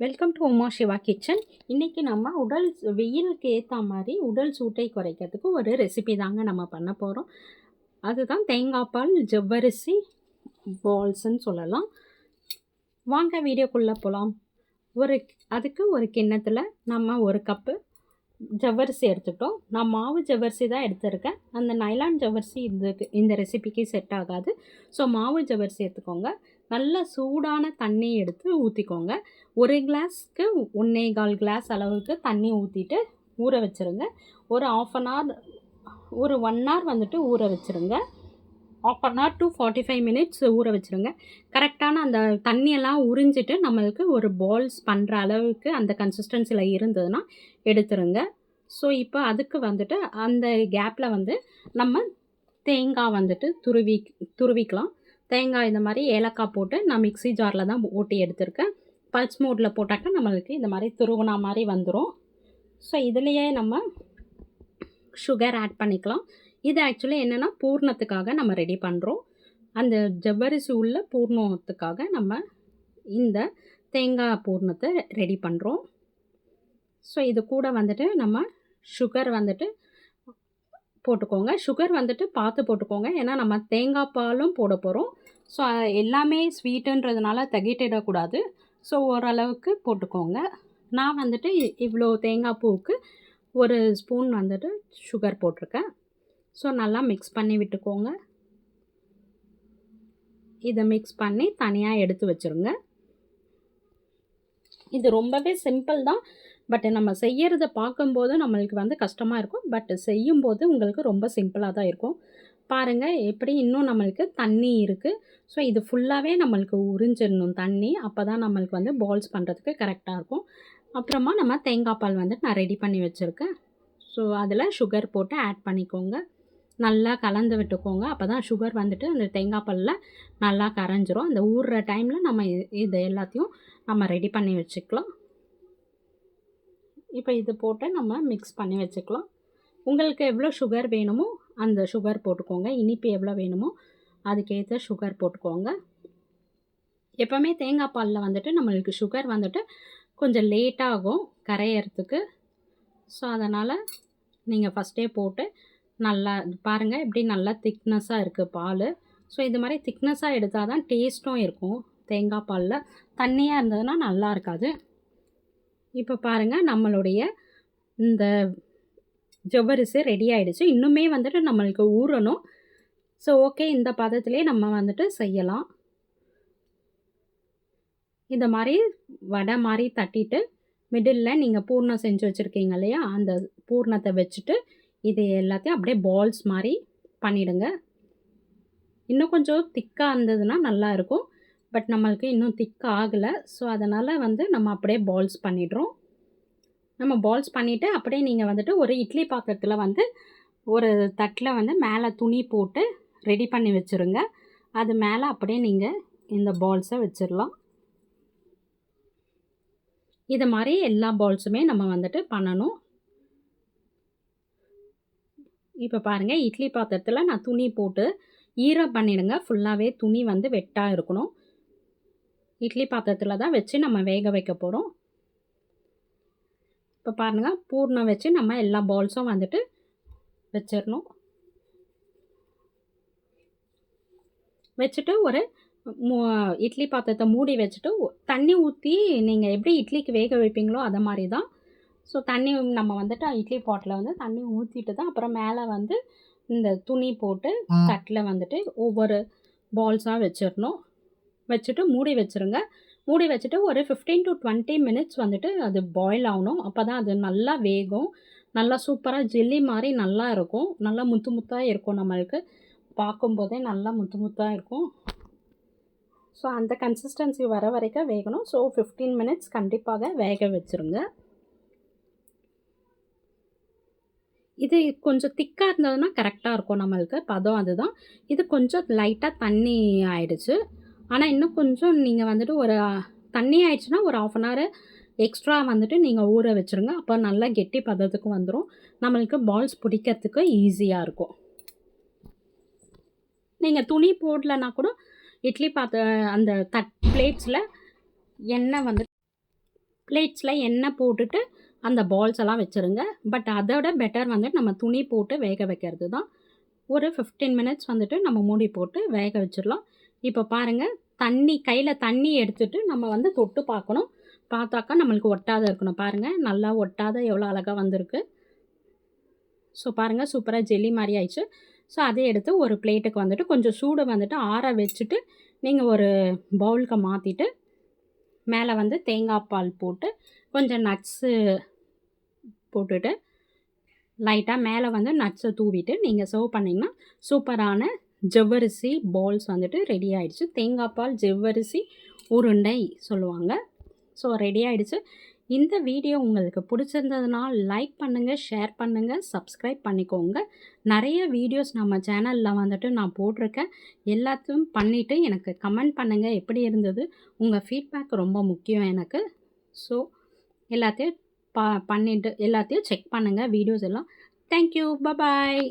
Welcome to Uma Siva kitchen. இன்றைக்கி நம்ம வெயிலுக்கு ஏற்ற மாதிரி உடல் சூட்டை குறைக்கிறதுக்கு ஒரு ரெசிபி தாங்க நம்ம பண்ண போகிறோம். அதுதான் தேங்காய் பால் ஜவ்வரிசி பால்ஸ்ன்னு சொல்லலாம். வாங்க வீடியோக்குள்ளே போகலாம். அதுக்கு ஒரு கிண்ணத்தில் நம்ம ஒரு கப்பு ஜவ்வரிசி எடுத்துக்கிட்டோம். நான் மாவு ஜவ்வரிசி தான் எடுத்துருக்கேன். அந்த நைலான் ஜவ்வரிசி இந்த ரெசிபிக்கு செட் ஆகாது. ஸோ மாவு ஜவ்வரிசி எடுத்துக்கோங்க. நல்ல சூடான தண்ணி எடுத்து ஊற்றிக்கோங்க. ஒரு கிளாஸ்க்கு 1.25 கிளாஸ் அளவுக்கு தண்ணி ஊற்றிட்டு ஊற வச்சுருங்க. ஒரு ஆஃப் அன் ஹவர் ஒரு 1 ஹவர் வந்துட்டு ஊற வச்சுருங்க. Half an hour to 45 minutes ஊற வச்சுருங்க. கரெக்டான அந்த தண்ணியெல்லாம் உறிஞ்சிட்டு நம்மளுக்கு ஒரு பால்ஸ் பண்ணுற அளவுக்கு அந்த கன்சிஸ்டன்சியில் இருந்ததுன்னா எடுத்துருங்க. ஸோ இப்போ அதுக்கு வந்துட்டு அந்த கேப்பில் வந்து நம்ம தேங்காய் வந்துட்டு துருவிக்கலாம். தேங்காய் இந்த மாதிரி ஏலக்காய் போட்டு நான் மிக்ஸி ஜாரில் தான் ஓட்டி எடுத்திருக்கேன். பல்ஸ் மோடில் போட்டாக்கா நம்மளுக்கு இந்த மாதிரி துருவினா மாதிரி வந்துடும். ஸோ இதுலேயே நம்ம சுகர் ஆட் பண்ணிக்கலாம். இது ஆக்சுவலி என்னென்னா பூர்ணத்துக்காக நம்ம ரெடி பண்ணுறோம். அந்த ஜவ்வரிசி உள்ள பூர்ணத்துக்காக நம்ம இந்த தேங்காய் பூர்ணத்தை ரெடி பண்ணுறோம். ஸோ இது கூட வந்துட்டு நம்ம சுகர் வந்துட்டு போட்டுக்கோங்க. சுகர் வந்துட்டு பார்த்து போட்டுக்கோங்க. ஏன்னா நம்ம தேங்காய் பாலும் போட போகிறோம். ஸோ எல்லாமே ஸ்வீட்டுன்றதுனால திகட்டிடக்கூடாது. ஸோ ஓரளவுக்கு போட்டுக்கோங்க. நான் வந்துட்டு இவ்வளோ தேங்காய் பூவுக்கு ஒரு ஸ்பூன் வந்துட்டு சுகர் போட்டிருக்கேன். ஸோ நல்லா மிக்ஸ் பண்ணி விட்டுக்கோங்க. இதை மிக்ஸ் பண்ணி தனியாக எடுத்து வச்சுருங்க. இது ரொம்பவே சிம்பிள் தான். பட் நம்ம செய்கிறத பார்க்கும்போது நம்மளுக்கு வந்து கஷ்டமாக இருக்கும். பட் செய்யும்போது உங்களுக்கு ரொம்ப சிம்பிளாக தான் இருக்கும். பாருங்கள் எப்படி இன்னும் நம்மளுக்கு தண்ணி இருக்குது. ஸோ இது ஃபுல்லாகவே நம்மளுக்கு உறிஞ்சிடணும் தண்ணி. அப்போ தான் நம்மளுக்கு வந்து பால்ஸ் பண்ணுறதுக்கு கரெக்டாக இருக்கும். அப்புறமா நம்ம தேங்காய் பால் வந்துட்டு நான் ரெடி பண்ணி வச்சுருக்கேன். ஸோ அதில் சுகர் போட்டு ஆட் பண்ணிக்கோங்க. நல்லா கலந்து விட்டுக்கோங்க. அப்போ தான் சுகர் வந்துட்டு அந்த தேங்காய் பாலில் நல்லா கரைஞ்சிரும். அந்த ஊறுற டைமில் நம்ம இது எல்லாத்தையும் நம்ம ரெடி பண்ணி வச்சுக்கலாம். இப்போ இது போட்டு நம்ம மிக்ஸ் பண்ணி வச்சுக்கலாம். உங்களுக்கு எவ்வளோ சுகர் வேணுமோ அந்த சுகர் போட்டுக்கோங்க. இனிப்பு எவ்வளோ வேணுமோ அதுக்கேற்ற சுகர் போட்டுக்கோங்க. எப்போவுமே தேங்காய் பாலில் வந்துட்டு நம்மளுக்கு சுகர் வந்துட்டு கொஞ்சம் லேட்டாகும் கரையிறதுக்கு. ஸோ அதனால் நீங்கள் ஃபஸ்ட்டே போட்டு நல்லா பாருங்கள் எப்படி நல்லா திக்னஸாக இருக்குது பால். ஸோ இது மாதிரி திக்னஸாக எடுத்தால் தான் டேஸ்ட்டும் இருக்கும். தேங்காய் பாலில் தண்ணியாக இருந்ததுன்னா நல்லா இருக்காது. இப்போ பாருங்கள் நம்மளுடைய இந்த ஜவ்வரிசி ரெடி ஆகிடுச்சு. இன்னுமே வந்துட்டு நம்மளுக்கு ஊறணும். ஸோ ஓகே, இந்த பதத்திலே நம்ம வந்துட்டு செய்யலாம். இந்த மாதிரி வடை மாதிரி தட்டிட்டு மிடில் நீங்கள் பூர்ணம் செஞ்சு வச்சுருக்கீங்க இல்லையா, அந்த பூர்ணத்தை வச்சுட்டு இது எல்லாத்தையும் அப்படியே பால்ஸ் மாதிரி பண்ணிவிடுங்க. இன்னும் கொஞ்சம் திக்காக இருந்ததுன்னா நல்லாயிருக்கும். பட் நம்மளுக்கு இன்னும் திக் ஆகலை. ஸோ அதனால் வந்து நம்ம அப்படியே பால்ஸ் பண்ணிடுறோம். நம்ம பால்ஸ் பண்ணிவிட்டு அப்படியே நீங்கள் வந்துட்டு ஒரு இட்லி பாத்திரத்தில் வந்து ஒரு தட்டில் வந்து மேலே துணி போட்டு ரெடி பண்ணி வச்சுருங்க. அது மேலே அப்படியே நீங்கள் இந்த பால்ஸை வச்சிடலாம். இது மாதிரி எல்லா பால்ஸுமே நம்ம வந்துட்டு பண்ணணும். இப்போ பாருங்கள், இட்லி பாத்திரத்தில் நான் துணி போட்டு ஈரம் பண்ணிடுங்க. ஃபுல்லாகவே துணி வந்து வெட்டாக இருக்கணும். இட்லி பாத்திரத்தில் தான் வச்சு நம்ம வேக வைக்க போகிறோம். இப்போ பாருங்கள், பூர்ணம் வச்சு நம்ம எல்லா பால்ஸும் வந்துட்டு வச்சிடணும். வச்சுட்டு ஒரு இட்லி பாத்திரத்தை மூடி வச்சுட்டு தண்ணி ஊற்றி நீங்கள் எப்படி இட்லிக்கு வேக வைப்பீங்களோ அதை மாதிரி தான். ஸோ தண்ணி நம்ம வந்துட்டு இட்லி பாட்டில் வந்து தண்ணி ஊற்றிட்டு தான் அப்புறம் மேலே வந்து இந்த துணி போட்டு தட்டில் வந்துட்டு ஒவ்வொரு பால்ஸாக வச்சிடணும். வச்சுட்டு மூடி வச்சுருங்க. மூடி வச்சுட்டு ஒரு 15 to 20 மினிட்ஸ் வந்துட்டு அது பாயில் ஆகணும். அப்போ தான் அது நல்லா வேகும். நல்லா சூப்பராக ஜெல்லி மாதிரி நல்லா இருக்கும். நல்லா முத்து முத்தாக இருக்கும். நம்மளுக்கு பார்க்கும்போதே நல்லா முத்து முத்தாக இருக்கும். ஸோ அந்த கன்சிஸ்டன்சி வர வரைக்கும் வேகணும். ஸோ 15 மினிட்ஸ் கண்டிப்பாக வேக வச்சுருங்க. இது கொஞ்சம் திக்காக இருந்ததுன்னா கரெக்டாக இருக்கும் நம்மளுக்கு பதம். அதுதான். இது கொஞ்சம் லைட்டாக தண்ணி ஆயிடுச்சு. ஆனால் இன்னும் கொஞ்சம் நீங்கள் வந்துட்டு ஒரு தண்ணி ஆயிடுச்சுன்னா ஒரு ஆஃப் அன் ஹவர் எக்ஸ்ட்ரா வந்துட்டு நீங்கள் ஊற வச்சுருங்க. அப்போ நல்லா கெட்டி பதத்துக்கு வந்துடும். நம்மளுக்கு பால்ஸ் பிடிக்கிறதுக்கு ஈஸியாக இருக்கும். நீங்கள் துணி போடலன்னா கூட இட்லி அந்த பிளேட்ஸில் எண்ணெய் வந்துட்டு பிளேட்ஸில் எண்ணெய் போட்டுட்டு அந்த பால்ஸ் எல்லாம் வச்சுருங்க. பட் அதோட பெட்டர் வந்துட்டு நம்ம துணி போட்டு வேக வைக்கிறது தான். ஒரு 15 மினிட்ஸ் வந்துட்டு நம்ம மூடி போட்டு வேக வச்சிடலாம். இப்போ பாருங்கள், கையில் தண்ணி எடுத்துட்டு நம்ம வந்து தொட்டு பார்க்கணும். பார்த்தாக்கா நம்மளுக்கு ஒட்டாத இருக்கணும். பாருங்கள், நல்லா ஒட்டாத எவ்வளோ அழகாக வந்திருக்கு. ஸோ பாருங்கள், சூப்பராக ஜெல்லி மாதிரி ஆயிடுச்சு. ஸோ அதை எடுத்து ஒரு பிளேட்டுக்கு வந்துட்டு கொஞ்சம் சூடு வந்துட்டு ஆற வச்சுட்டு நீங்கள் ஒரு பவுலுக்கு மாற்றிட்டு மேலே வந்து தேங்காய் பால் போட்டு கொஞ்சம் நட்ஸு போட்டுட்டு லைட்டாக மேலே வந்து நட்ஸை தூவிட்டு நீங்கள் சர்வ் பண்ணிங்கன்னா சூப்பரான ஜவ்வரிசி பால்ஸ் வந்துட்டு ரெடி ஆகிடுச்சு. தேங்காய் பால் ஜவ்வரிசி உருண்டை சொல்லுவாங்க. ஸோ ரெடி ஆகிடுச்சு. இந்த வீடியோ உங்களுக்கு பிடிச்சிருந்ததுனால் லைக் பண்ணுங்கள், ஷேர் பண்ணுங்கள், சப்ஸ்கிரைப் பண்ணிக்கோங்க. நிறைய வீடியோஸ் நம்ம சேனலில் வந்துட்டு நான் போட்டிருக்கேன். எல்லாத்தையும் பண்ணிவிட்டு எனக்கு கமெண்ட் பண்ணுங்கள் எப்படி இருந்தது. உங்கள் ஃபீட்பேக் ரொம்ப முக்கியம் எனக்கு. ஸோ எல்லாத்தையும் பண்ணிவிட்டு எல்லாத்தையும் செக் பண்ணுங்கள் வீடியோஸ் எல்லாம். Thank you, bye bye.